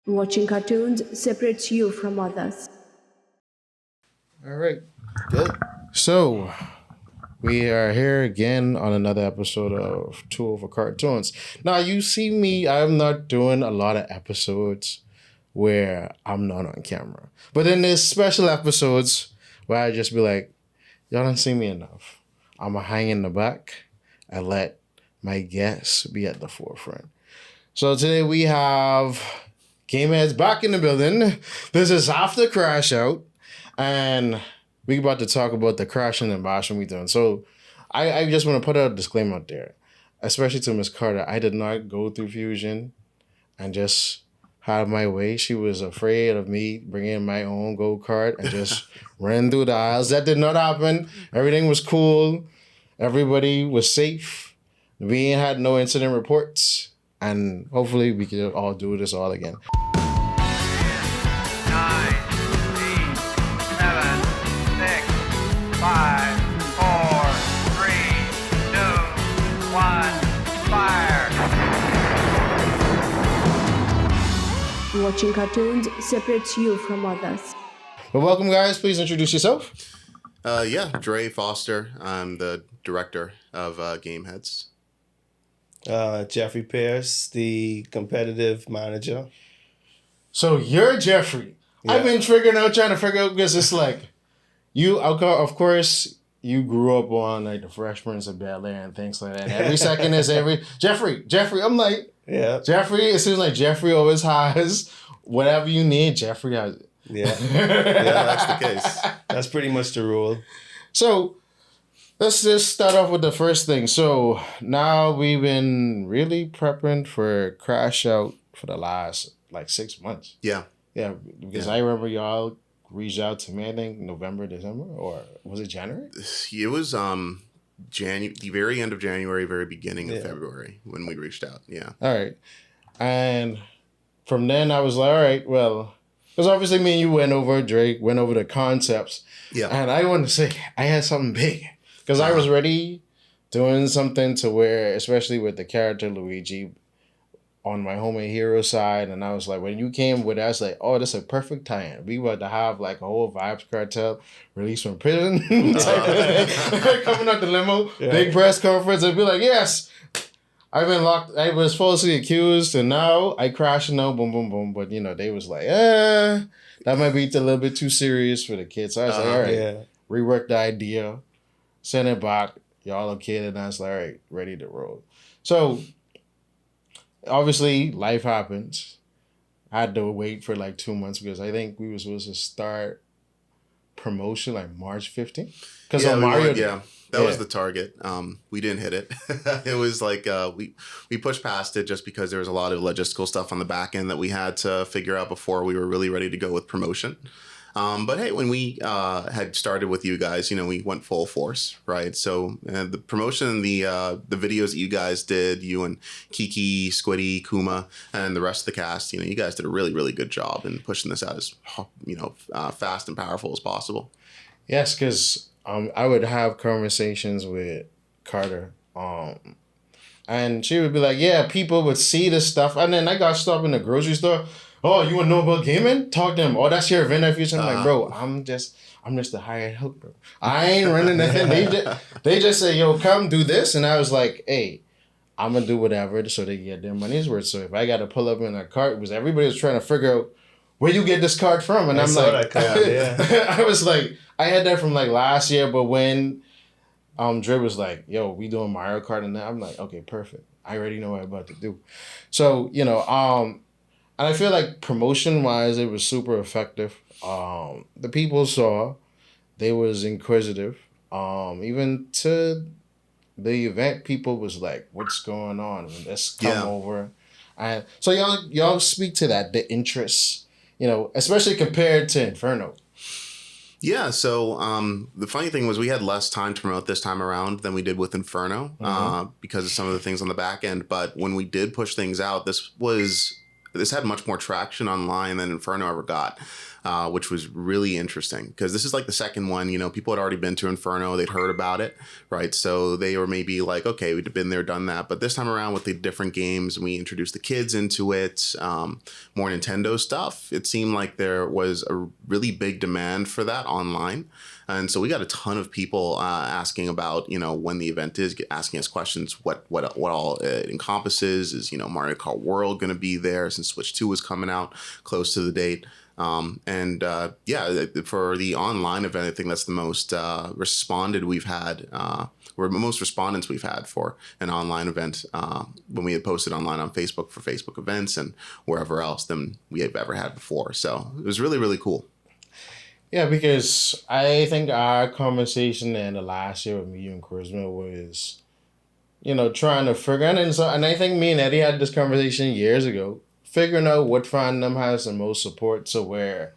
Watching cartoons separates you from others. All right, good. So we are here again on another episode of Two Over Cartoons. Now you see me, I'm not doing a lot of episodes where I'm not on camera. But then there's special episodes where I just be like, y'all don't see me enough. I'ma hang in the back and let my guests be at the forefront. So today we have Gameheads back in the building. This is after Crash Out. And we about to talk about the crashing and bashing we doing. So I just want to put a disclaimer out there, especially to Miss Carter. I did not go through Fusion and just have my way. She was afraid of me bringing my own go-kart and just ran through the aisles. That did not happen. Everything was cool. Everybody was safe. We ain't had no incident reports. And hopefully we can all do this all again. 9, 8, 7, 6, 5, 4, 3, 2, 1, fire! Watching cartoons separates you from others. But welcome, guys. Please introduce yourself. Dre Foster. I'm the director of Gameheads. Jeffrey Pierce, the competitive manager. So you're Jeffrey. Yeah. I've been trying to figure out because it's like you, of course, you grew up on like the Fresh Prince of Bel-Air and things like that. And every second is Jeffrey. I'm like, Yeah. Jeffrey. It seems like Jeffrey always has whatever you need. Jeffrey has it. Yeah. That's the case. That's pretty much the rule. So let's just start off with the first thing. So now we've been really prepping for Crash Out for the last like 6 months. Yeah. Yeah, because I remember y'all reached out to me, I think November, December, or was it January? It was the very end of January, very beginning of Yeah. February when we reached out. Yeah. All right. And from then I was like, all right, well, because obviously me and you went over, Drake, went over the concepts. Yeah. And I wanted to say, I had something big. Because I was ready doing something to where, especially with the character Luigi on my homie hero side, and I was like, when you came with us, like, oh, this is a perfect tie-in. We were to have like a whole Vibes Cartel release from prison type of thing. Coming out the limo, big press conference, and be like, yes, I've been locked, I was falsely accused, and now I crashed and now boom, boom, boom. But they was like, that might be a little bit too serious for the kids. So I was like, all right, rework the idea. Send it back. Y'all okay? And I was like, all right, ready to roll. So, obviously, life happens. I had to wait for like 2 months because I think we were supposed to start promotion like March 15th. Because on Mario Day. That was the target. We didn't hit it. It was like we pushed past it just because there was a lot of logistical stuff on the back end that we had to figure out before we were really ready to go with promotion. But hey, when we had started with you guys, we went full force, right? So the promotion, the videos that you guys did, you and Kiki, Squiddy, Kuma, and the rest of the cast, you guys did a really, really good job in pushing this out as, fast and powerful as possible. Yes, because I would have conversations with Carter, and she would be like, yeah, people would see this stuff. And then I got stopped in the grocery store. Oh, you want to know about gaming? Talk to them. Oh, that's your event at Fusion. I'm like, bro, I'm just the hired helper. I ain't running nothing. They just say, yo, come do this. And I was like, hey, I'm going to do whatever so they get their money's worth. So if I got to pull up in a cart, because everybody was trying to figure out where you get this cart from. And I'm like, I was like, I had that from like last year. But when Dre was like, yo, we doing Mario Kart and that, I'm like, okay, perfect. I already know what I'm about to do. So, and I feel like promotion-wise, it was super effective. The people saw, they was inquisitive. Even to the event, people was like, what's going on? Let's come over. And so y'all speak to that, the interest, especially compared to Inferno. Yeah, so the funny thing was we had less time to promote this time around than we did with Inferno because of some of the things on the back end. But when we did push things out, this was this had much more traction online than Inferno ever got. Which was really interesting because this is like the second one. You know, people had already been to Inferno, they'd heard about it, right? So they were maybe like, okay, we'd been there, done that. But this time around with the different games, we introduced the kids into it, more Nintendo stuff. It seemed like there was a really big demand for that online. And so we got a ton of people asking about, you know, when the event is, asking us questions, what all it encompasses. Is, you know, Mario Kart World going to be there since Switch 2 is coming out close to the date? For the online event, I think that's the most responded we've had, or most respondents we've had for an online event when we had posted online on Facebook for Facebook events and wherever else than we have ever had before. So it was really, really cool. Yeah, because I think our conversation in the last year with me and Charisma was, you know, trying to figure out, and I think me and Eddie had this conversation years ago, figuring out what fandom has the most support to where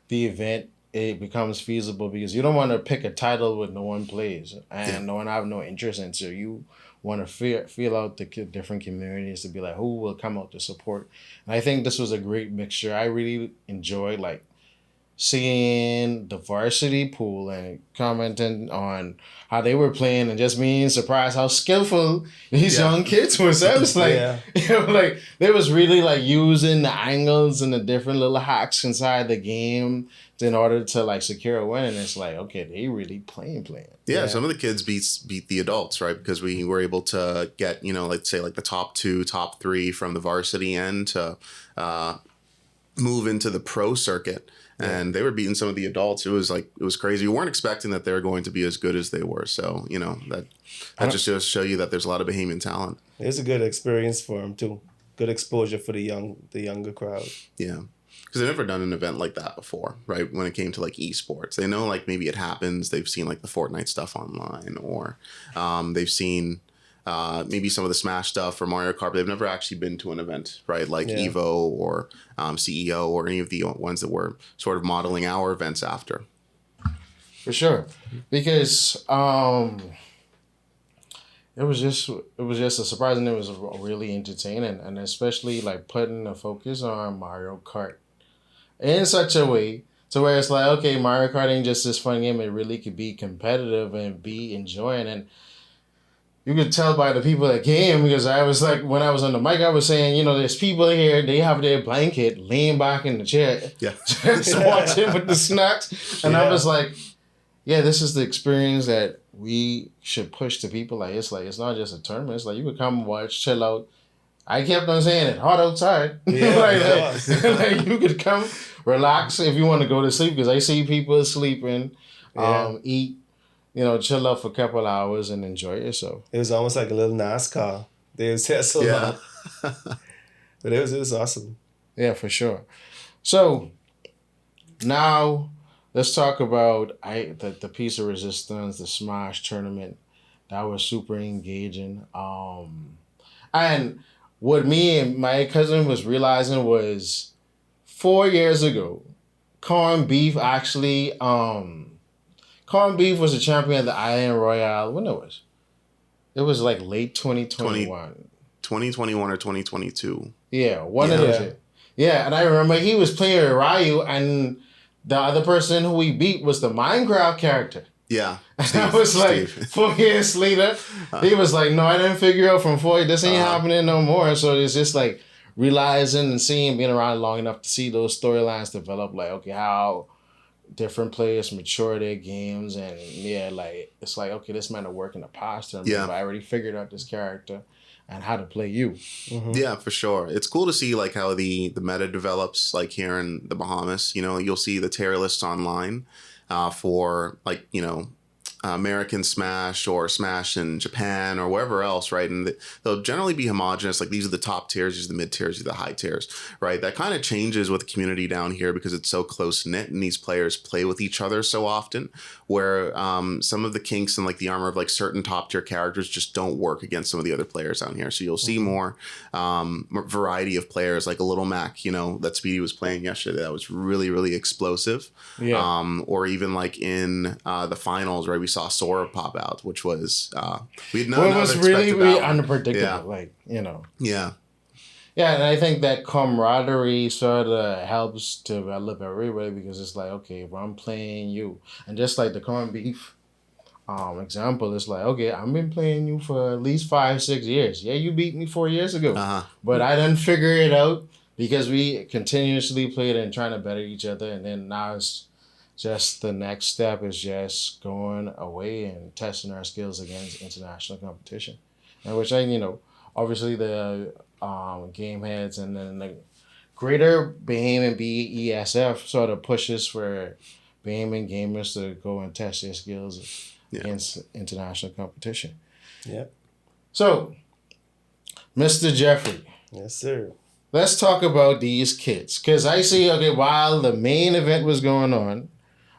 the event it becomes feasible, because you don't want to pick a title with no one plays and no one have no interest in. So you want to feel out the different communities to be like, who will come out to support. And I think this was a great mixture. I really enjoyed like seeing the varsity pool and commenting on how they were playing and just being surprised how skillful these young kids were. So I was like, you know, like they was really like using the angles and the different little hacks inside the game in order to like secure a win. And it's like, okay, they really playing. Yeah, some of the kids beat the adults, right? Because we were able to get, you know, let's say like the top 2, top 3 from the varsity end to move into the pro circuit. And they were beating some of the adults. It was crazy. We weren't expecting that they were going to be as good as they were. So, you know, that just goes to show you that there's a lot of Bahamian talent. It was a good experience for them too. Good exposure for the younger crowd. Yeah. Because they've never done an event like that before, right? When it came to like esports, they know like maybe it happens. They've seen like the Fortnite stuff online, or they've seen maybe some of the Smash stuff or Mario Kart, but they've never actually been to an event, right? Like Evo or CEO or any of the ones that we're sort of modeling our events after. For sure. Because it was just a surprise, and it was really entertaining, and especially like putting a focus on Mario Kart in such a way to where it's like, okay, Mario Kart ain't just this fun game, it really could be competitive and be enjoying. And you could tell by the people that came, because I was like, when I was on the mic, I was saying, you know, there's people here, they have their blanket laying back in the chair, just watching with the snacks. And I was like, yeah, this is the experience that we should push to people. Like, it's not just a tournament. It's like, you could come watch, chill out. I kept on saying it, hot outside. Yeah, like you could come, relax if you want to go to sleep, because I see people sleeping, eat, you know, chill out for a couple hours and enjoy yourself. It was almost like a little NASCAR. They was there so long. But it was awesome. Yeah, for sure. So now let's talk about the Piece of Resistance, the Smash tournament. That was super engaging. And what me and my cousin was realizing was 4 years ago, Corn Beef actually, Corn Beef was a champion of the Island Royale. When it was? It was like late 2021. 2021 or 2022. Yeah, one of those. Yeah, and I remember he was playing with Ryu, and the other person who he beat was the Minecraft character. Yeah. I was like, 4 years later, he was like, no, I didn't figure out from 4 years, this ain't happening no more. So it's just like realizing and seeing, being around long enough to see those storylines develop, like, okay, how different players mature their games. And like, it's like, okay, this might have worked in the past, but I already figured out this character and how to play you. Mm-hmm. Yeah, for sure. It's cool to see like how the meta develops, like here in the Bahamas. You know, you'll see the tier lists online for like, you know, American Smash or Smash in Japan or wherever else, right? And they'll generally be homogenous. Like these are the top tiers, these are the mid tiers, these are the high tiers, right? That kind of changes with the community down here because it's so close knit and these players play with each other so often, where some of the kinks and like the armor of like certain top tier characters just don't work against some of the other players down here. So you'll see more variety of players, like a Little Mac, you know, that Speedy was playing yesterday. That was really, really explosive. Yeah. Or even like in the finals, right? We saw Sora pop out, which was we had it was really unpredictable. Yeah. Like, you know. Yeah. Yeah, and I think that camaraderie sort of helps to develop everybody because it's like, okay, if I'm playing you, and just like the corned beef example, it's like, okay, I've been playing you for at least 5, 6 years. Yeah, you beat me 4 years ago, but I didn't figure it out because we continuously played and trying to better each other, and then now it's just the next step is just going away and testing our skills against international competition, and which obviously the game heads and then the greater BAME and BESF sort of pushes for BAME and gamers to go and test their skills against international competition. Yep. So, Mr. Jeffrey. Yes, sir. Let's talk about these kids. Because I see, okay, while the main event was going on,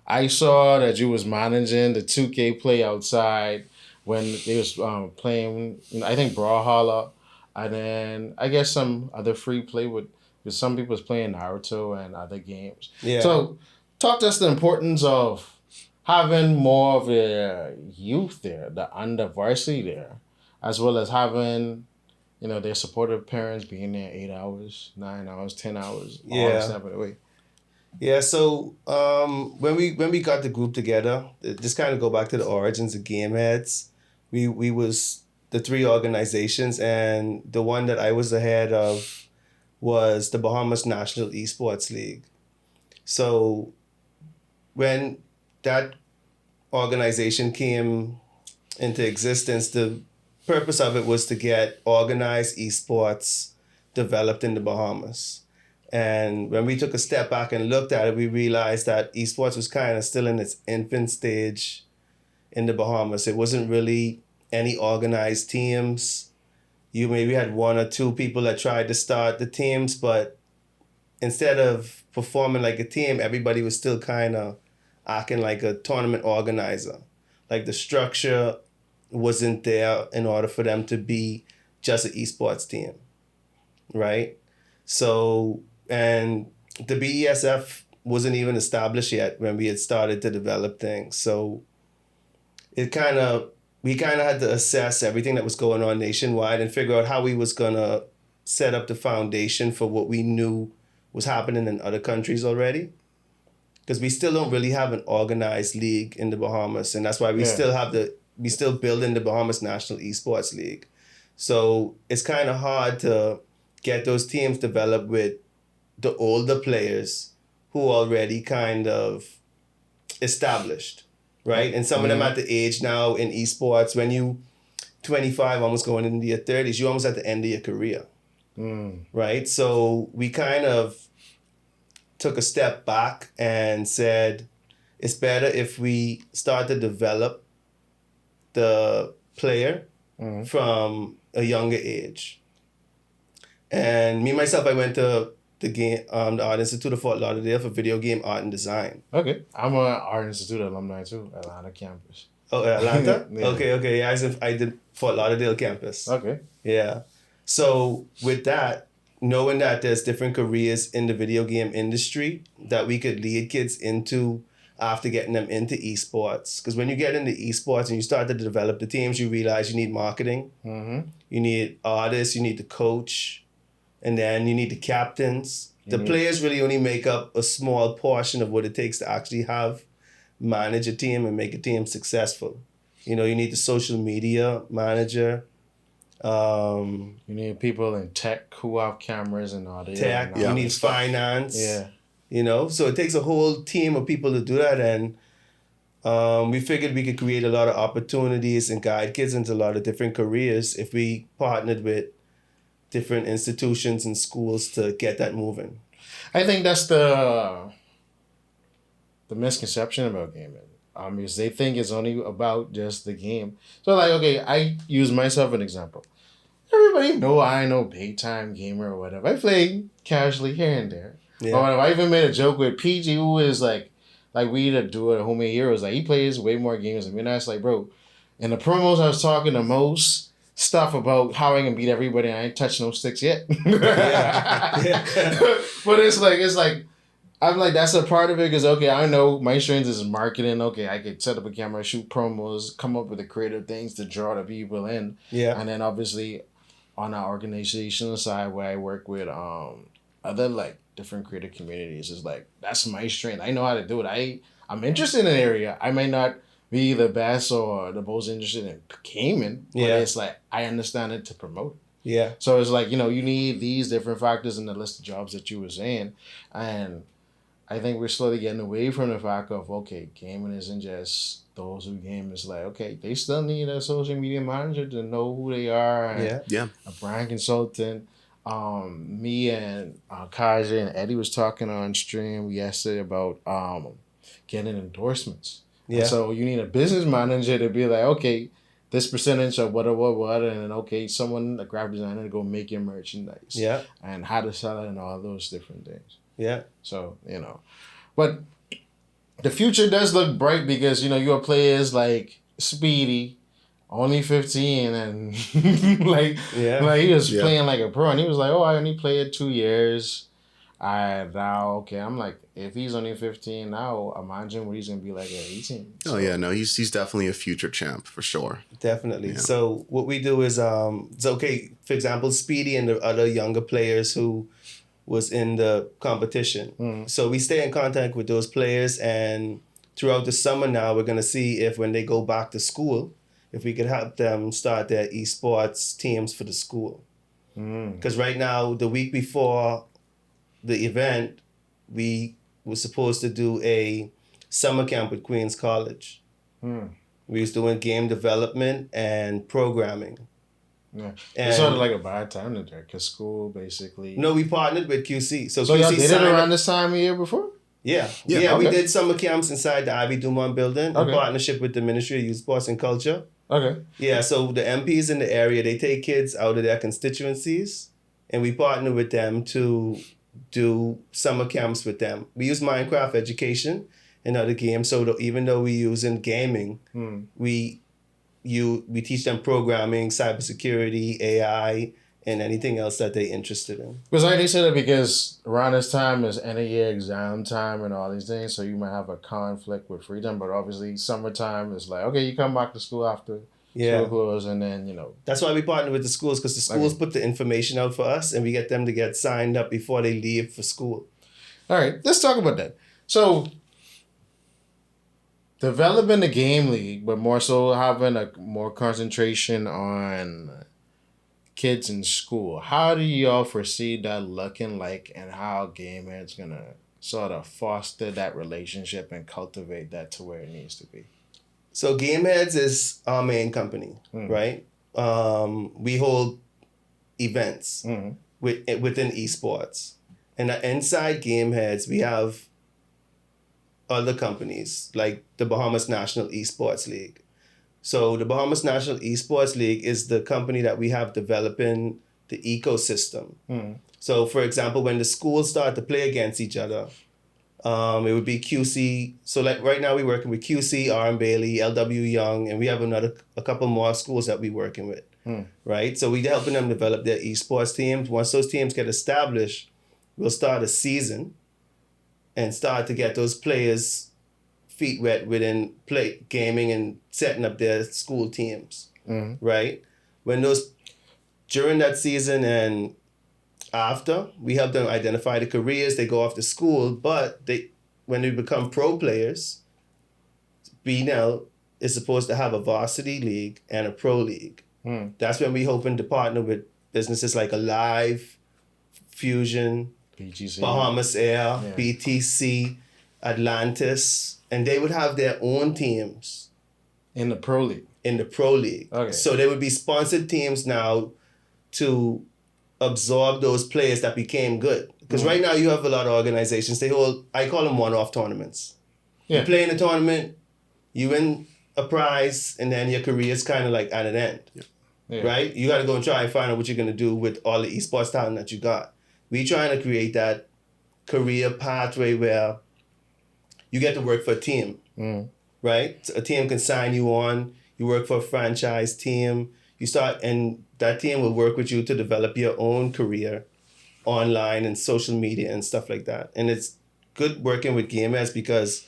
I saw that you was managing the 2K play outside when they was playing, I think Brawlhalla, and then I guess some other free play because some people was playing Naruto and other games. Yeah. So talk to us the importance of having more of the youth there, the under varsity there, as well as having, their supportive parents being there 8 hours, 9 hours, 10 hours, all the step of the way. Yeah, so when we got the group together, just kind of go back to the origins of Game Heads. We was the 3 organizations, and the one that I was the head of was the Bahamas National Esports League. So when that organization came into existence, the purpose of it was to get organized esports developed in the Bahamas. And when we took a step back and looked at it, we realized that esports was kind of still in its infant stage in the Bahamas. It wasn't really any organized teams. You maybe had 1 or 2 people that tried to start the teams, but instead of performing like a team, everybody was still kind of acting like a tournament organizer. Like the structure wasn't there in order for them to be just an esports team, right? So, and the BESF wasn't even established yet when we had started to develop things. So we kind of had to assess everything that was going on nationwide and figure out how we was going to set up the foundation for what we knew was happening in other countries already. Because we still don't really have an organized league in the Bahamas. And that's why we still building the Bahamas National Esports League. So it's kind of hard to get those teams developed with the older players who already kind of established, right? And some of them at the age now in esports, when you 25, almost going into your 30s, you're almost at the end of your career, right? So we kind of took a step back and said, it's better if we start to develop the player from a younger age. And me, myself, I went to the Art Institute of Fort Lauderdale for video game art and design. Okay. I'm an Art Institute alumni too, Atlanta campus. Oh, Atlanta? Yeah. Okay. Yeah, I did Fort Lauderdale campus. Okay. Yeah. So with that, knowing that there's different careers in the video game industry that we could lead kids into after getting them into esports. Because when you get into esports and you start to develop the teams, you realize you need marketing, you need artists, you need the coach, and then you need the captains. The players really only make up a small portion of what it takes to actually manage a team and make a team successful. You need the social media manager. You need people in tech who have cameras and all that. Tech, you need finance. Yeah. So it takes a whole team of people to do that. And we figured we could create a lot of opportunities and guide kids into a lot of different careers if we partnered with different institutions and schools to get that moving. I think that's the misconception about gaming. Because they think it's only about just the game. So like, okay, I use myself an example. Everybody know I ain't no big time gamer or whatever. I play casually here and there. Yeah. But I even made a joke with PG, who is like we the duo at Homemade Heroes. Like he plays way more games than me. And I was like, bro, in the promos I was talking the most stuff about how I can beat everybody. I ain't touched no sticks yet. Yeah. But it's like I'm like, that's a part of it because, okay, I know my strength is marketing. Okay, I could set up a camera, shoot promos, come up with the creative things to draw the people in. Yeah. And then obviously on our organizational side where I work with other like different creative communities is like that's my strength. I know how to do it. I'm interested in an area. I may not be the best or the most interested in gaming, but Yeah. it's like I understand it to promote it. Yeah. So it's like, you know, you need these different factors in the list of jobs that you were saying. And I think we're slowly getting away from the fact of, okay, gaming isn't just those who game. It's like, okay, they still need a social media manager to know who they are and Yeah. Yeah. a brand consultant. Me and Kaja and Eddie was talking on stream yesterday about getting endorsements. Yeah. And so you need a business manager to be like, okay, this percentage of what, and then okay, someone, a graphic designer, to go make your merchandise. Yeah. And how to sell it and all those different things. Yeah. So, you know, but the future does look bright because, you know, your players like Speedy, only 15, and like he was Yeah. playing like a pro, and he was like, oh, I only played 2 years. I'm like, if he's only 15 now, imagine what he's gonna be like at 18. Oh yeah, no, he's definitely a future champ for sure. Definitely. Yeah. So what we do is it's okay, for example, Speedy and the other younger players who was in the competition. So we stay in contact with those players, and throughout the summer now we're gonna see if when they go back to school, if we could help them start their esports teams for the school. Because right now, the week before the event, we were supposed to do a summer camp with Queens College. We was doing game development and programming. Yeah, And it's sort of like a bad time to there because school basically. no, we partnered with QC. So So QC y'all did it signed around up- this time of year before? Yeah. Yeah, Yeah, we okay. did summer camps inside the Ivy Dumont building in Okay. partnership with the Ministry of Youth, Sports and Culture. Okay. Yeah, so the MPs in the area, they take kids out of their constituencies, and we partner with them to do summer camps with them. We use Minecraft education and other games, so even though we use in gaming, we teach them programming, cybersecurity, AI, and anything else that they're interested in. Because I only said it because around this time is end of year exam time and all these things, so you might have a conflict with freedom. But obviously, summertime is like, okay, you come back to school after Yeah. school close, and then, you know. That's why we partner with the schools, because the schools put the information out for us, and we get them to get signed up before they leave for school. All right, let's talk about that. So, developing the game league, but more so having a more concentration on kids in school. How do y'all foresee that looking like, and how Gamehead's gonna sort of foster that relationship and cultivate that to where it needs to be? So Gameheads is our main company, right? We hold events within esports. And inside Gameheads, we have other companies like the Bahamas National Esports League. So the Bahamas National Esports League is the company that we have developing the ecosystem. So for example, when the schools start to play against each other, it would be QC. So like right now we're working with QC, R.M. Bailey, L.W. Young, and we have a couple more schools that we're working with, right? So we're helping them develop their esports teams. Once those teams get established, we'll start a season and start to get those players feet wet within play gaming and setting up their school teams, right? During that season and after, we help them identify the careers. They go off to school, but when they become pro players, BNL is supposed to have a varsity league and a pro league. That's when we hoping to partner with businesses like Alive, Fusion, BGC. Bahamas Air, Yeah. BTC, Atlantis, and they would have their own teams In the pro league. in the pro league. Okay. So they would be sponsored teams now to absorb those players that became good. Because right now you have a lot of organizations, I call them one-off tournaments. Yeah. You play in a tournament, you win a prize, and then your career is kind of like at an end. Yeah. Right? You got to go and try and find out what you're going to do with all the esports talent that you got. We trying to create that career pathway where you get to work for a team, right? So a team can sign you on. You work for a franchise team. And that team will work with you to develop your own career online and social media and stuff like that. And it's good working with GameS because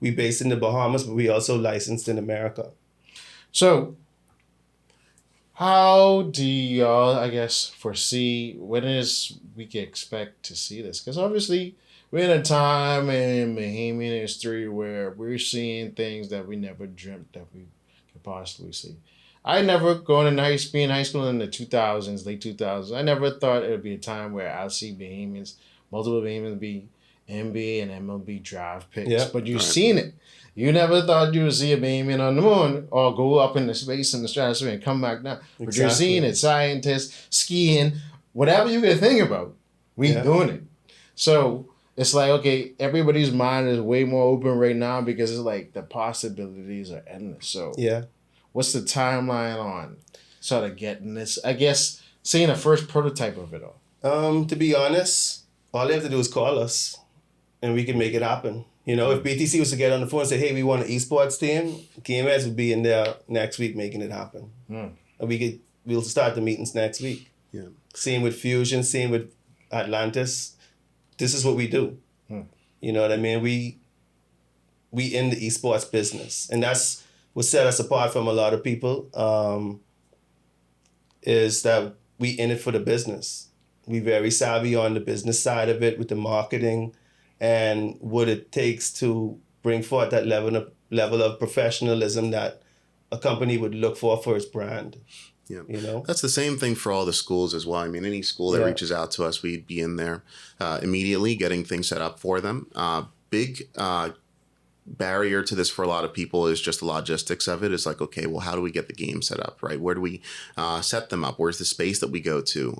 we based in the Bahamas, but we also licensed in America. So, How do y'all, I guess, foresee when is we can expect to see this? Because obviously we're in a time in Bahamian history where we're seeing things that we never dreamt that we could possibly see. I never going in being in high school in the 2000s, late 2000s. I never thought it would be a time where I'll see Bahamians, multiple Bahamians be NBA and MLB draft picks. Yeah. But you've Right. seen it. You never thought you would see a Bahamian on the moon or go up into space in the stratosphere and come back down. But you're Exactly. seeing it. Scientists, skiing, whatever you can think about, we Yeah. doing it. So it's like, okay, everybody's mind is way more open right now because it's like the possibilities are endless. So Yeah. what's the timeline on sort of getting this? I guess seeing a first prototype of it all. To be honest, all they have to do is call us, and we can make it happen. You know, if BTC was to get on the phone and say, "Hey, we want an esports team," GameHeads would be in there next week making it happen, and we'll start the meetings next week. Yeah. Same with Fusion, same with Atlantis. This is what we do. You know what I mean? We in the esports business, and that's what set us apart from a lot of people. Is that we in it for the business. We very savvy on the business side of it with the marketing and what it takes to bring forth that level of professionalism that a company would look for its brand. Yeah. You know? That's the same thing for all the schools as well. I mean, any school that Yeah. reaches out to us, we'd be in there immediately getting things set up for them. Big barrier to this for a lot of people is just the logistics of it. It's like, okay, well, how do we get the game set up, right? Where do we set them up? Where's the space that we go to?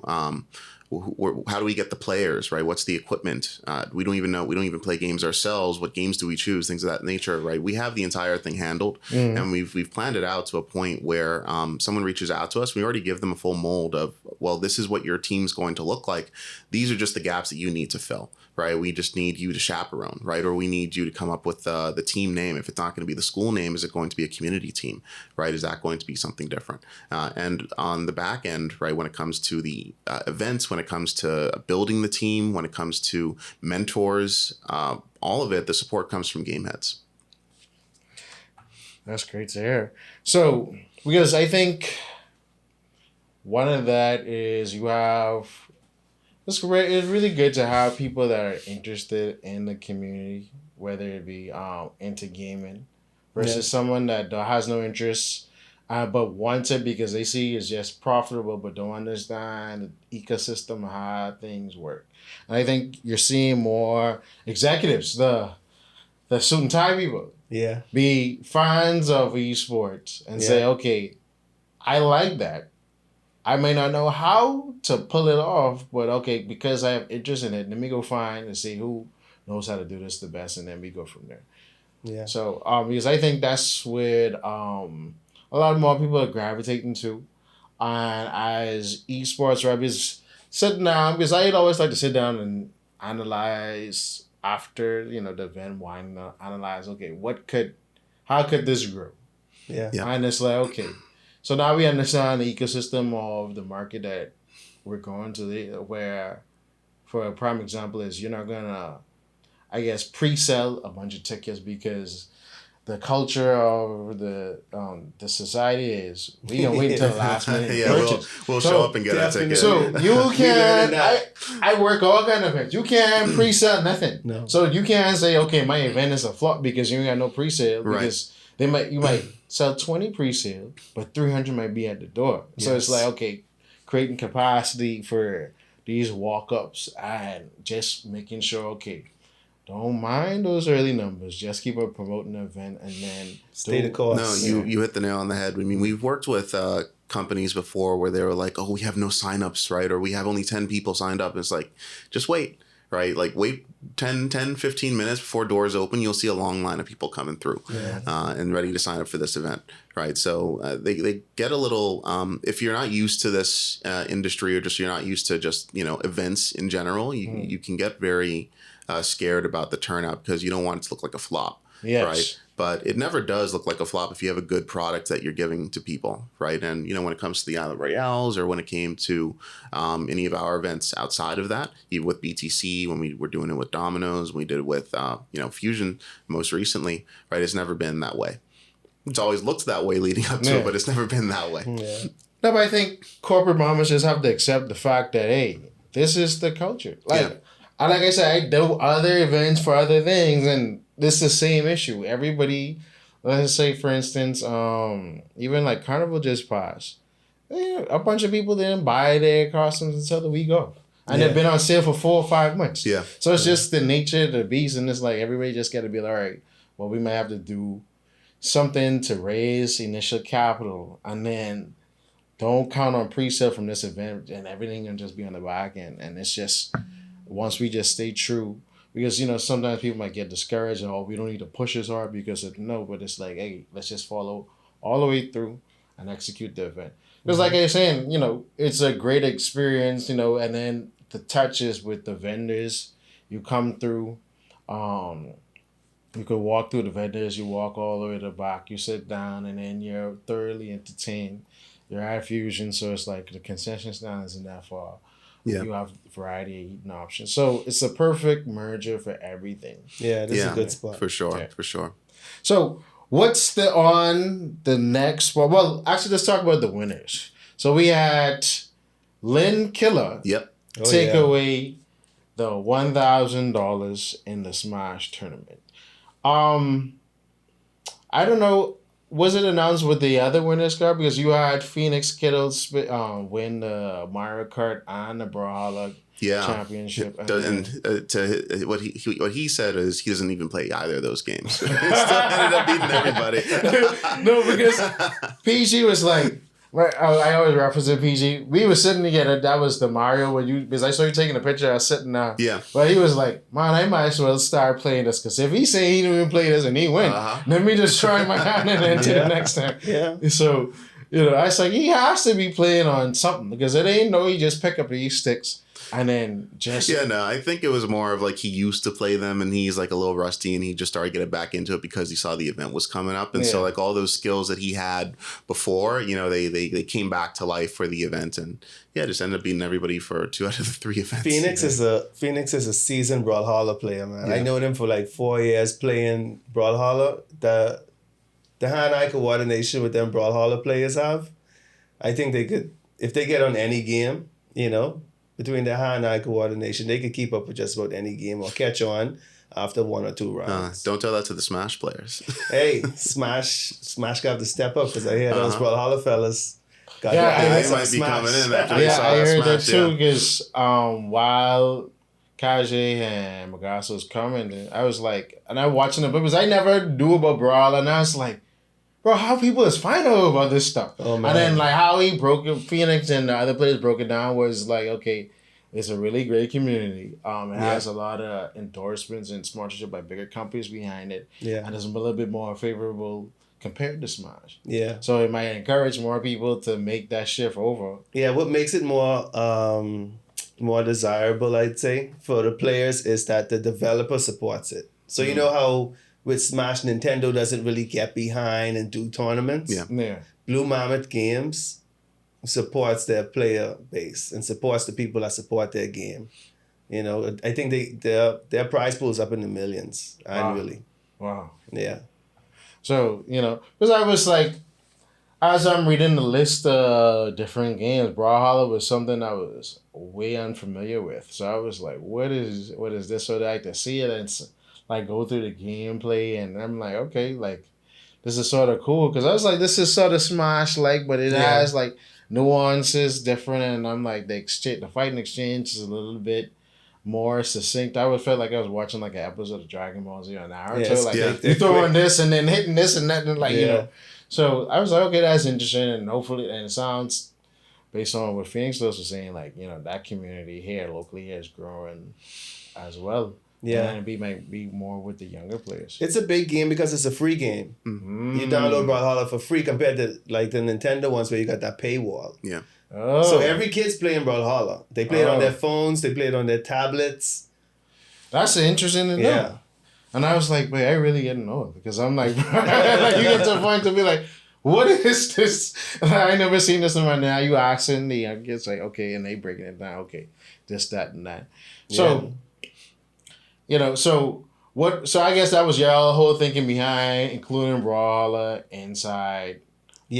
How do we get the players, right? What's the equipment? We don't even know. We don't even play games ourselves. What games do we choose? Things of that nature, right? We have the entire thing handled, and we've planned it out to a point where someone reaches out to us. We already give them a full mold of, well, this is what your team's going to look like. These are just the gaps that you need to fill, right? We just need you to chaperone, right? Or we need you to come up with the team name. If it's not going to be the school name, is it going to be a community team, right? Is that going to be something different? And on the back end, right, when it comes to the events, when it comes to building the team, when it comes to mentors, all of it, the support comes from Gameheads. That's great to hear. So, because I think one of that is you have, it's really good to have people that are interested in the community, whether it be into gaming versus someone that has no interest but wants it because they see it's just profitable but don't understand the ecosystem of how things work. And I think you're seeing more executives, the suit and tie people, Yeah. be fans of esports and say, okay, I like that. I may not know how to pull it off, but okay, because I have interest in it, let me go find and see who knows how to do this the best, and then we go from there. Yeah. So, because I think that's what a lot more people are gravitating to, and as esports rabbis sitting down, because I'd always like to sit down and analyze after the event, wine, analyze. Okay, how could this grow? Yeah. Yeah. And it's like, okay, so now we understand the ecosystem of the market that we're going to, where, for a prime example, is you're not gonna, I guess, pre-sell a bunch of tickets because the culture of the society is we gonna wait until the last minute Yeah, purchase. we'll So, show up and get our ticket. So you learned can, that. I work all kind of events. You can't pre-sell nothing. No. So you can't say, okay, my event is a flop because you ain't got no pre-sale, Right. because you might sell 20 pre-sale, but 300 might be at the door. So it's Yes. like, okay, creating capacity for these walk-ups and just making sure, okay, don't mind those early numbers. Just keep on promoting the event and then Stay the course. No, you hit the nail on the head. I mean, we've worked with companies before where they were like, oh, we have no signups, right? Or we have only 10 people signed up. And it's like, just wait, right? Like wait 10, 15 minutes before doors open. You'll see a long line of people coming through and ready to sign up for this event, right? So they get a little, if you're not used to this industry, or just you're not used to just, events in general, you can get very scared about the turnout because you don't want it to look like a flop. Yes. Right. But it never does look like a flop if you have a good product that you're giving to people. Right. And, when it comes to the Island Royales, or when it came to any of our events outside of that, even with BTC, when we were doing it with Domino's, we did it with, Fusion most recently. Right. It's never been that way. It's always looked that way leading up to it, but it's never been that way. Yeah. No, but I think corporate mamas just have to accept the fact that, hey, this is the culture. Like I said, I do other events for other things, and this is the same issue. Everybody, let's say for instance, even like Carnival just passed. A bunch of people didn't buy their costumes until the week off. And they've been on sale for 4 or 5 months. Yeah. So it's just the nature of the beast, and it's like everybody just got to be like, all right, well, we might have to do something to raise initial capital, and then don't count on pre-sale from this event, and everything can just be on the back end. And it's just, once we just stay true, because, you know, sometimes people might get discouraged, and, we don't need to push as hard because but it's like, hey, let's just follow all the way through and execute the event. Because like I was saying, you know, it's a great experience, you know, and then the touches with the vendors, you come through, you could walk through the vendors, you walk all the way to the back, you sit down, and then you're thoroughly entertained. You're at Fusion, so it's like the concession stand isn't that far. Yeah. You have a variety of eating options. So it's a perfect merger for everything. Yeah, this is a good spot. For sure, for sure. So what's the next spot? Well, actually, let's talk about the winners. So we had Lynn Killer take away the $1,000 in the Smash tournament. I don't know. Was it announced what the other winners got? Because you had Phoenix Kittles win the Mario Kart and the Brawlhalla championship. And what he said is he doesn't even play either of those games. He still ended up beating everybody. No, because PG was like, I always reference it, PG. We were sitting together. That was the Mario because I saw you taking a picture. I was sitting there. Yeah. But he was like, man, I might as well start playing this, because if he say he didn't even play this and he win, let me just try my hand and then to the next time. Yeah. So, you know, I was like, he has to be playing on something, because it ain't he just pick up these sticks and then just... Yeah, no, I think it was more of like he used to play them and he's like a little rusty, and he just started getting back into it because he saw the event was coming up. And so like all those skills that he had before, you know, they came back to life for the event, and just ended up beating everybody for 2 out of the 3 events. Phoenix is a seasoned Brawlhalla player, man. Yeah. I know them for like 4 years playing Brawlhalla. The hand-eye coordination with them Brawlhalla players have, I think they could, if they get on any game, you know, between their hand-eye coordination, they could keep up with just about any game or catch on after 1 or 2 rounds. Don't tell that to the Smash players. Hey, Smash got to step up, because I hear those Brawlhalla fellas got they might be coming in after they saw I heard Smash, that too, because while Kage and Magasso was coming, I was like, and I watching them, because I never knew about Brawlhalla, and I was like, bro, how people is finding out about this stuff? Oh, man. And then like how he broke it, Phoenix and the other players broke it down, was like, okay, it's a really great community. It has a lot of endorsements and sponsorship by bigger companies behind it. Yeah. And it's a little bit more favorable compared to Smash. Yeah. So it might encourage more people to make that shift over. Yeah, what makes it more desirable, I'd say, for the players is that the developer supports it. So you know how with Smash, Nintendo doesn't really get behind and do tournaments? Yeah. Blue Mammoth Games supports their player base and supports the people that support their game. You know, I think their prize pool is up in the millions annually. Wow. Yeah. So, you know, because I was like, as I'm reading the list of different games, Brawlhalla was something I was way unfamiliar with. So I was like, what is this? So that I could see it and like go through the gameplay, and I'm like, okay, like this is sort of cool, because I was like, this is sort of Smash like, but it has like nuances different, and I'm like the fighting exchange is a little bit more succinct. I always felt like I was watching like an episode of Dragon Ball Z or Naruto, like you throwing this and then hitting this and that, and like you know. So I was like, okay, that's interesting, and hopefully, and it sounds based on what Phoenix was saying, like, you know, that community here locally is growing as well. Yeah, and it might be more with the younger players. It's a big game because it's a free game. Mm-hmm. You download Brawlhalla for free compared to like the Nintendo ones where you got that paywall. Yeah. Oh. So every kid's playing Brawlhalla. They play it on their phones. They play it on their tablets. That's interesting to know. Yeah. And I was like, wait, I really didn't know it, because I'm like, like you get to a point to be like, what is this? I never seen this in my now. You asking the young kids like, okay, and they breaking it down. Okay, this, that, and that. So. You know, so I guess that was y'all whole thinking behind including Brawlhalla inside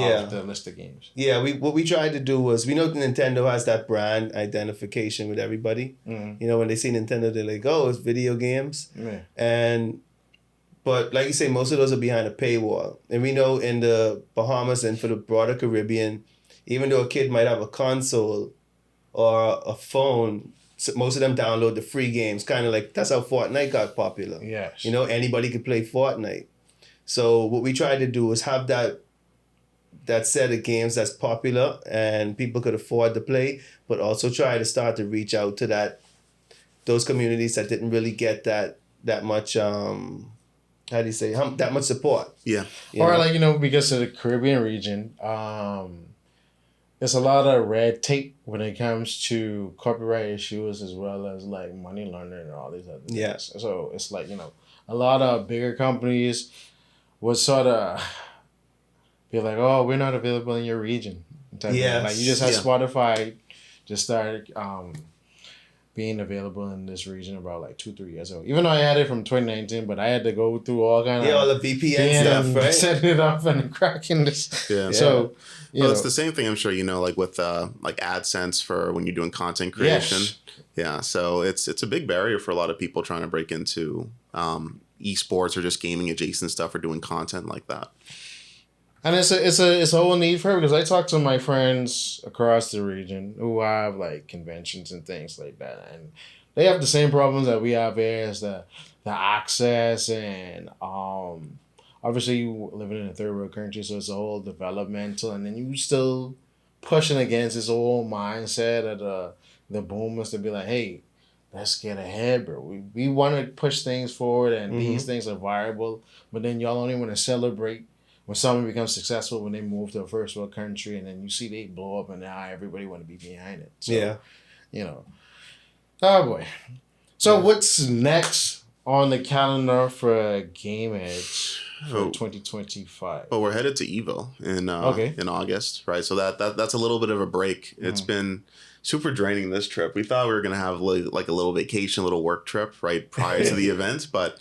Yeah. of the list of games. Yeah, what we tried to do was, we know Nintendo has that brand identification with everybody. Mm-hmm. You know, when they see Nintendo, they're like, oh, it's video games. Yeah. But like you say, most of those are behind a paywall. And we know in the Bahamas and for the broader Caribbean, even though a kid might have a console or a phone, most of them download the free games. Kind of like, that's how Fortnite got popular. Yes. You know, anybody could play Fortnite. So what we tried to do was have that set of games that's popular and people could afford to play, but also try to start to reach out to those communities that didn't really get that much how do you say, that much support. Yeah. Or like, you know, because of the Caribbean region, there's a lot of red tape when it comes to copyright issues as well as like money laundering and all these other things. Yeah. So it's like, you know, a lot of bigger companies would sort of be like, oh, we're not available in your region. Yes. Like you just have Yeah. Spotify just started being available in this region about like 2-3 years ago. Even though I had it from 2019, but I had to go through all kind of Yeah, all the VPN stuff, right? setting it up and cracking this. Yeah. So you know, It's the same thing, I'm sure, you know, like with like AdSense for when you're doing content creation. Yes. Yeah. So it's a big barrier for a lot of people trying to break into esports or just gaming adjacent stuff or doing content like that. And it's a whole need for it, because I talk to my friends across the region who have like conventions and things like that, and they have the same problems that we have here, as the access and obviously you living in a third world country, so it's a whole developmental, and then you still pushing against this whole mindset of the boomers to be like, hey, let's get ahead, bro. We want to push things forward, and these things are viable, but then y'all only want to celebrate when someone becomes successful when they move to a first world country, and then you see they blow up, and now everybody want to be behind it. So, Yeah. you know. Oh boy. So what's next on the calendar for Game Edge for 2025? Well, we're headed to Evo in August, right? So that's a little bit of a break. It's been super draining, this trip. We thought we were gonna have like a little vacation, a little work trip, right, prior to the event, but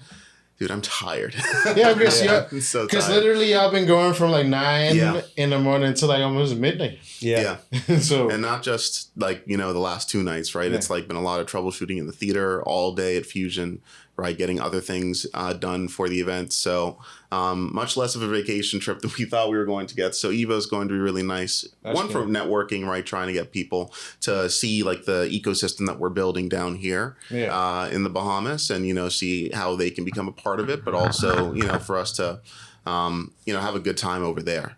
dude, I'm tired. Yeah, because I'm so tired. literally I've been going from like 9 Yeah. in the morning until like almost midnight. Yeah. So And not just like, you know, the last 2 nights, right? Yeah. It's like been a lot of troubleshooting in the theater all day at Fusion, right? Getting other things done for the event. So much less of a vacation trip than we thought we were going to get. So Evo is going to be really nice. That's One for good. networking, right? Trying to get people to see like the ecosystem that we're building down here in the Bahamas, and, you know, see how they can become a part of it. But also, you know, for us to, you know, have a good time over there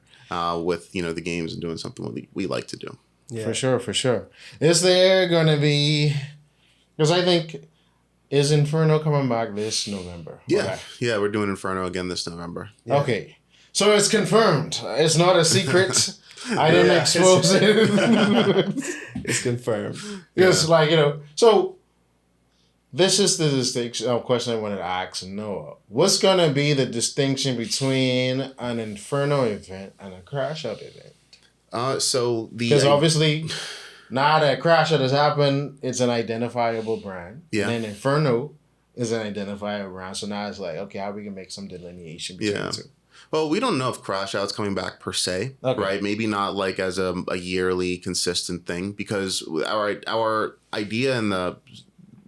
with, you know, the games and doing something we like to do. Yeah. For sure. Is there gonna be? Because I think, is Inferno coming back this November? Yeah, Okay. yeah, we're doing Inferno again this November. Yeah. Okay. So it's confirmed. It's not a secret. I didn't Yeah. expose it. It's confirmed. It's like, you know. So this is the distinction question I wanted to ask Noah. What's gonna be the distinction between an Inferno event and a Crash Out event? So the Because obviously, now that Crash Out has happened, it's an identifiable brand. Yeah. And then Inferno is an identifiable brand. So now it's like, okay, how we can make some delineation between Yeah. the two. Well, we don't know if Crash Out's coming back per se, Okay. right? Maybe not like as a yearly consistent thing, because our idea and the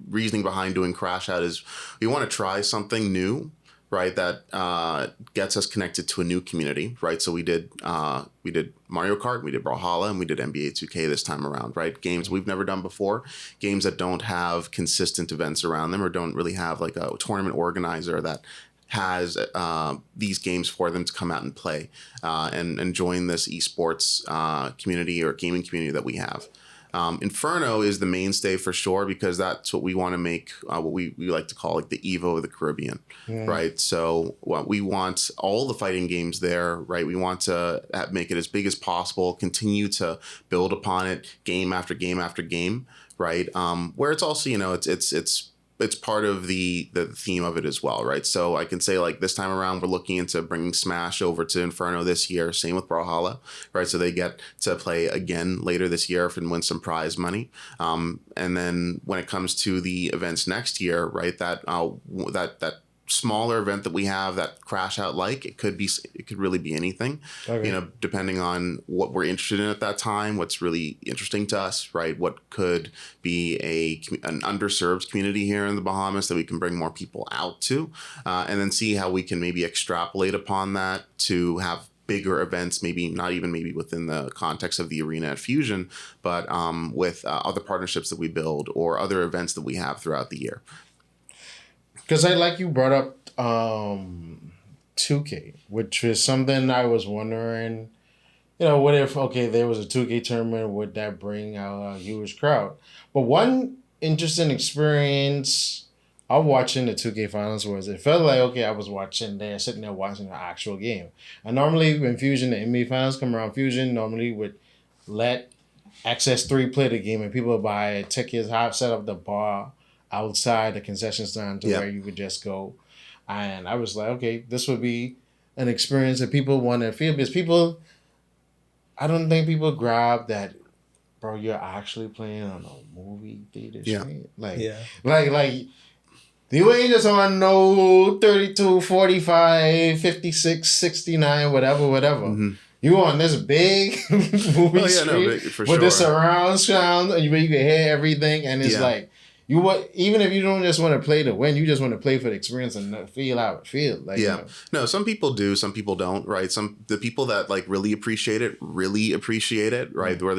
reasoning behind doing Crash Out is we want to try something new, right? That gets us connected to a new community, right? So we did Mario Kart, we did Brawlhalla, and we did NBA 2K this time around, right? Games we've never done before, games that don't have consistent events around them, or don't really have like a tournament organizer that has these games for them to come out and play and join this esports community or gaming community that we have. Inferno is the mainstay for sure, because that's what we want to make, what we like to call like the Evo of the Caribbean, right? So what we want all the fighting games there, right? We want to make it as big as possible, continue to build upon it game after game after game, right? Where it's also, you know, it's part of the theme of it as well, right? So I can say like this time around, we're looking into bringing Smash over to Inferno this year. Same with Brawlhalla, right? So they get to play again later this year and win some prize money. And then when it comes to the events next year, right, that smaller event that we have that crash out it could really be anything. Okay. You know, depending on what we're interested in at that time, what's really interesting to us, right? What could be an underserved community here in the Bahamas that we can bring more people out to, and then see how we can maybe extrapolate upon that to have bigger events, maybe not even maybe within the context of the arena at Fusion, but with other partnerships that we build or other events that we have throughout the year. Because you brought up 2K, which is something I was wondering, what if, there was a 2K tournament, would that bring out a huge crowd? But one interesting experience of watching the 2K finals was it felt like, I was sitting there watching an actual game. And normally when Fusion, the NBA finals come around, Fusion normally would let XS3 play the game and people would buy tickets, set up the bar outside the concession stand to where you could just go. And I was like, this would be an experience that people want to feel, because I don't think people grab that, bro, you're actually playing on a movie theater screen. Like, you ain't just on no 32, 45, 56, 69, whatever. Mm-hmm. You on this big movie screen with the surround sound, and you can hear everything, and it's like, even if you don't just want to play to win, you just want to play for the experience and feel how it feels. No, some people do, some people don't, right? The people that really appreciate it, right? Mm-hmm. Where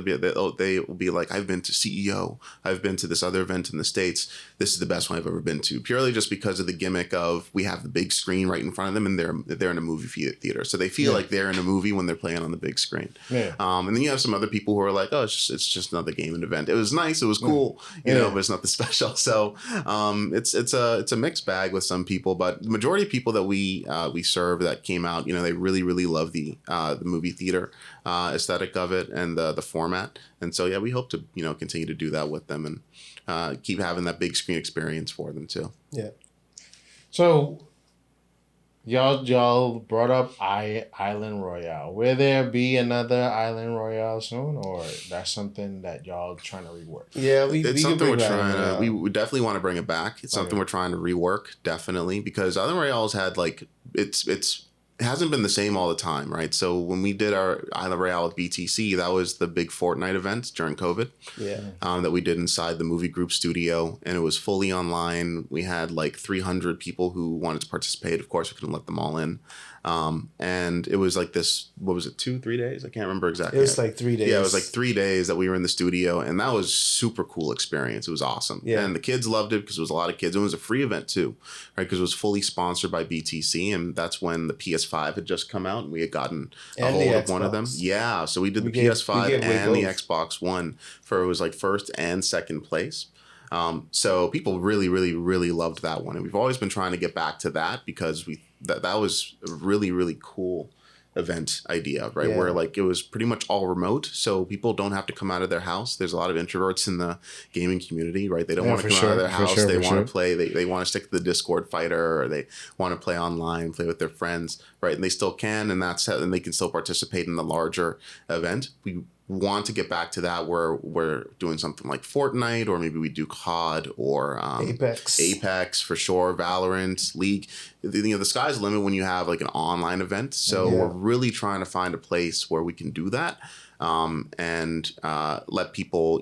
they will be like, I've been to CEO, I've been to this other event in the States. This is the best one I've ever been to, purely just because of the gimmick of we have the big screen right in front of them, and they're in a movie theater, so they feel like they're in a movie when they're playing on the big screen. Yeah. And then you have some other people who are like, oh, it's just another game and event. It was nice, it was cool, but it's not the special. So it's a mixed bag with some people, but the majority of people that we serve that came out, they really, really love the movie theater aesthetic of it and the format. And so we hope to continue to do that with them and keep having that big screen experience for them too. Yeah. So y'all brought up Island Royale. Will there be another Island Royale soon, or that's something that y'all trying to rework? Yeah, it's something we're trying to. We definitely want to bring it back. It's something we're trying to rework, definitely, because Island Royale's had it hasn't been the same all the time, right? So when we did our Island Royale with BTC, that was the big Fortnite event during COVID. Yeah. That we did inside the movie group studio, and it was fully online. We had 300 people who wanted to participate. Of course, we couldn't let them all in. And it was this, what was it, 2-3 days? I can't remember exactly. It was 3 days. Yeah, it was 3 days that we were in the studio, and that was super cool experience. It was awesome. Yeah. And the kids loved it because it was a lot of kids. It was a free event too, right? Because it was fully sponsored by BTC, and that's when the PS5 had just come out, and we had gotten a hold of one of them. Yeah, so we did the PS5 and the Xbox One for, it was first and second place. So people really, really, really loved that one, and we've always been trying to get back to that because that was a really, really cool event idea, right? Yeah. Where it was pretty much all remote, so people don't have to come out of their house. There's a lot of introverts in the gaming community, right? They don't want to come out of their house. They want to play. They want to stick to the Discord fighter, or they want to play online, play with their friends, right? And they still can, and and they can still participate in the larger event. We want to get back to that where we're doing something like Fortnite, or maybe we do COD or Apex for sure, Valorant, League. The sky's the limit when you have an online event. So we're really trying to find a place where we can do that, and let people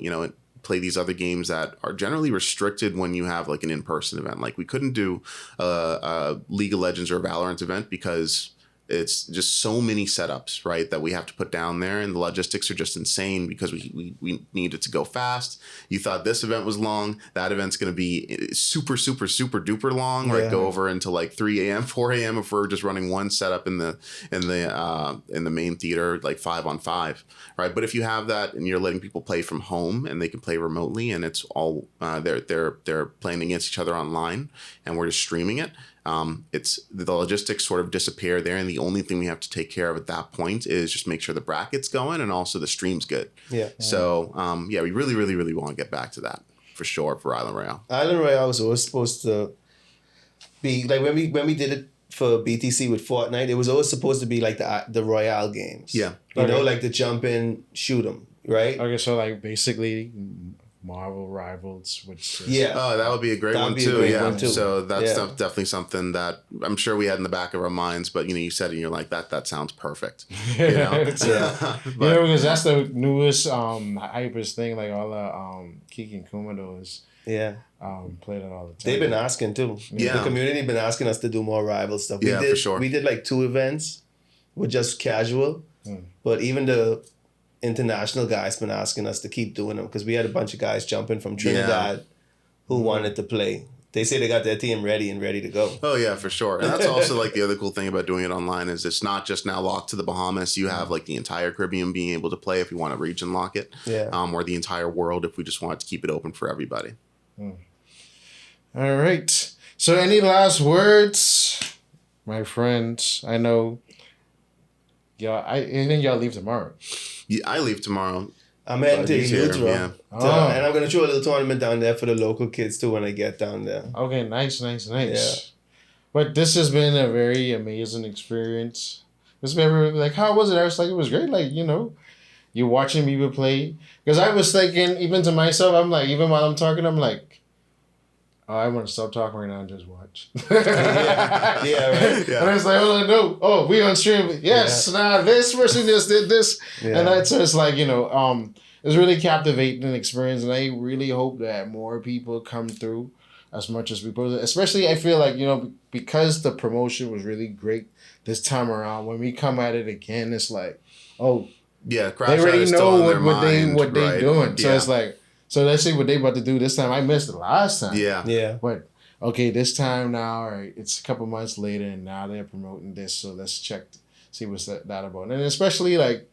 play these other games that are generally restricted when you have an in-person event. We couldn't do a League of Legends or a Valorant event because it's just so many setups, right, that we have to put down there, and the logistics are just insane because we need it to go fast. You thought this event was long, that event's going to be super, super, super duper long, right? Go over until 3 a.m., 4 a.m. if we're just running one setup in the main theater, 5-on-5, right? But if you have that and you're letting people play from home and they can play remotely, and it's all they're playing against each other online, and we're just streaming it. It's the logistics sort of disappear there, and the only thing we have to take care of at that point is just make sure the bracket's going and also the stream's good. Yeah. So we really, really, really want to get back to that for sure for Island Royale. Island Royale was always supposed to be when we did it for BTC with Fortnite. It was always supposed to be the Royale games. Yeah. You know, the jump in, shoot 'em, right? Okay, so basically Marvel Rivals, which is, Yeah. Oh, that would be a great That'd one be a too. great Yeah. one, too. So that's Yeah. definitely something that I'm sure we had in the back of our minds. But you said it, and you're like, that sounds perfect. You know. Yeah. because that's the newest hypest thing. Like all the Kiki and Kumados Yeah. played it all the time. They've been asking too. Yeah. The community been asking us to do more rival stuff. Yeah, for sure. We did like 2 events with just casual, but even the international guys been asking us to keep doing them because we had a bunch of guys jumping from Trinidad who wanted to play. They say they got their team ready to go. Oh yeah, for sure. And that's also like the other cool thing about doing it online is it's not just now locked to the Bahamas. You have like the entire Caribbean being able to play if you want to region lock it. Yeah. Or the entire world if we just wanted to keep it open for everybody. All right. So, any last words, my friends? I know. Y'all, I think y'all leave tomorrow. Yeah, I leave tomorrow. I'm heading to He's here, Eleuthera. yeah. Oh. And I'm going to throw a little tournament down there for the local kids too when I get down there. Okay, nice. Yeah. But this has been a very amazing experience. It's been like, how was it? I was like, it was great. Like, you're watching people play. Because I was thinking, even to myself, I'm like, even while I'm talking, I'm like, oh, I want to stop talking right now and just watch. Yeah, right. And I was like, oh, no. Oh, we on stream. Yes, now this person just did this. Yeah. And that's so it's like, it's really captivating experience. And I really hope that more people come through as much as we both. Especially, I feel like, because the promotion was really great this time around, when we come at it again, it's like, oh, Yeah, they Crash Out already is still know on their what they right? doing. So Yeah. it's like, so let's see what they about to do this time. I missed it last time. Yeah. Yeah. But okay, this time now, all right, it's a couple months later, and now they're promoting this. So let's see what's that about. And especially like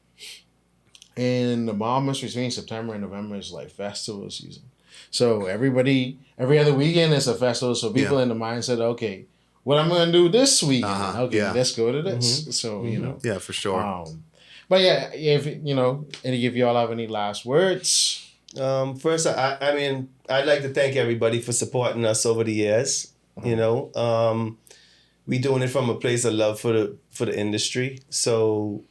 in the Bahamas between September and November is like festival season. So every other weekend is a festival. So people in the mindset, okay, what I'm gonna do this weekend? Okay, yeah. let's go to this. So Yeah, for sure. but yeah, if if y'all have any last words. First, I mean, I'd like to thank everybody for supporting us over the years. We doing it from a place of love for the industry. So,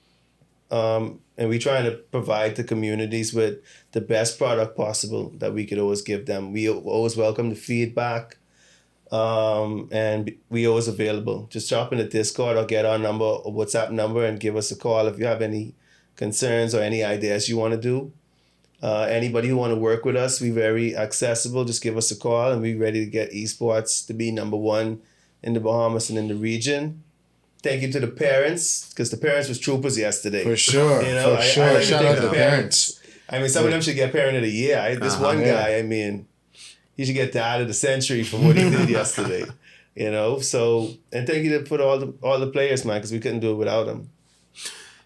and we trying to provide the communities with the best product possible that we could always give them. We always welcome the feedback, and we always available. Just drop in the Discord or get our number or WhatsApp number and give us a call if you have any concerns or any ideas you want to do. Anybody who want to work with us, we're very accessible. Just give us a call and we're ready to get esports to be number 1 in the Bahamas and in the region. Thank you to the parents, because the parents was troopers yesterday. For sure. I like to Shout thank out the to parents. I mean, some of them should get parent of the year. This one guy, I mean, he should get dad of the century for what he did yesterday. So, and thank you for all the players, man, because we couldn't do it without them.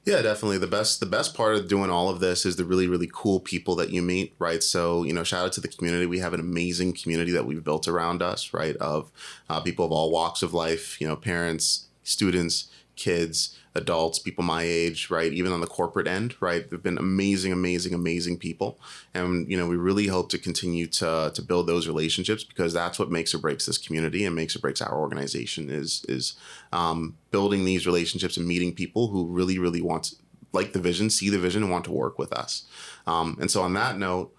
Yeah, definitely. The best part of doing all of this is the really, really cool people that you meet, right? So, shout out to the community. We have an amazing community that we've built around us, right? Of people of all walks of life, parents, students, kids, adults, people my age, right? Even on the corporate end, right? They've been amazing, amazing, amazing people. And, we really hope to continue to build those relationships, because that's what makes or breaks this community and makes or breaks our organization is building these relationships and meeting people who really, really like the vision, see the vision, and want to work with us. And so on that note,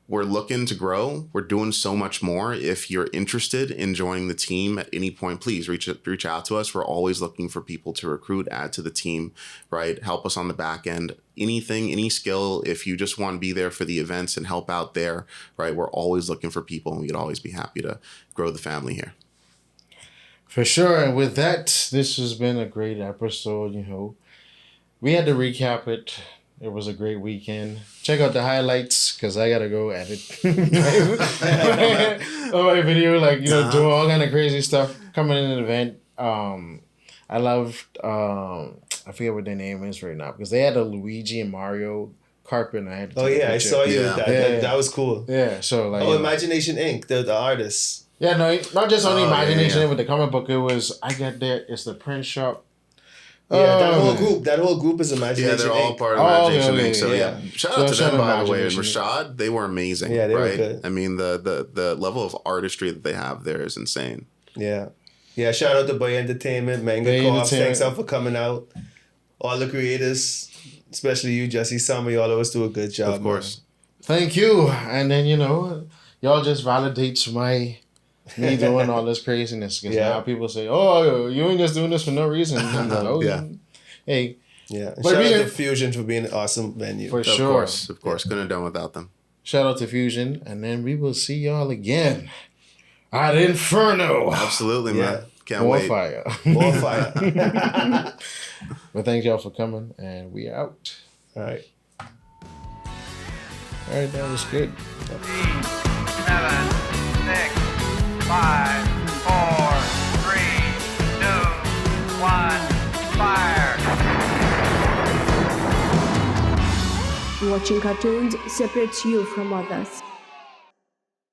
we're looking to grow. We're doing so much more. If you're interested in joining the team at any point, please reach out to us. We're always looking for people to recruit, add to the team, right? Help us on the back end. Anything, any skill, if you just want to be there for the events and help out there, right? We're always looking for people, and we'd always be happy to grow the family here. For sure. And with that, this has been a great episode. We had to recap it. It was a great weekend. Check out the highlights, because I got to go edit my video, do all kind of crazy stuff. Coming in an event. I loved, I forget what their name is right now, because they had a Luigi and Mario carpet, and I had to take a picture. I saw you with that. Yeah. That was cool. Yeah, so Imagination Inc., the artists. Yeah, no, not just only Imagination yeah. with the comic book. It was, I got there, it's the print shop. Yeah, that whole group is Imagination Yeah, they're all Inc. part of Imagination okay, Inc. So yeah. shout out to shout them, out by the way. And Imagination Rashad, they were amazing. Yeah, they were right? good. I mean, the level of artistry that they have there is insane. Yeah. Yeah, shout out to Boy Entertainment, Manga Boy Co-op. Entertainment. Thanks out for coming out. All the creators, especially you, Jesse Summer, you all always do a good job. Of course. Thank you. And then, y'all just validates me doing all this craziness. Because Yeah. now people say, oh, you ain't just doing this for no reason. I'm like, oh, Yeah. Hey, Yeah. But Shout out really- to Fusion for being an awesome venue. for Of sure. Of course. Couldn't have done without them. Shout out to Fusion. And then we will see y'all again at Inferno. Absolutely, Yeah. man. Can't More wait. fire. More fire. But thank y'all for coming. And we out. All right. All right, that was good. 8, 7, 6, 5, 4, 3, 2, 1, fire! Watching cartoons separates you from others.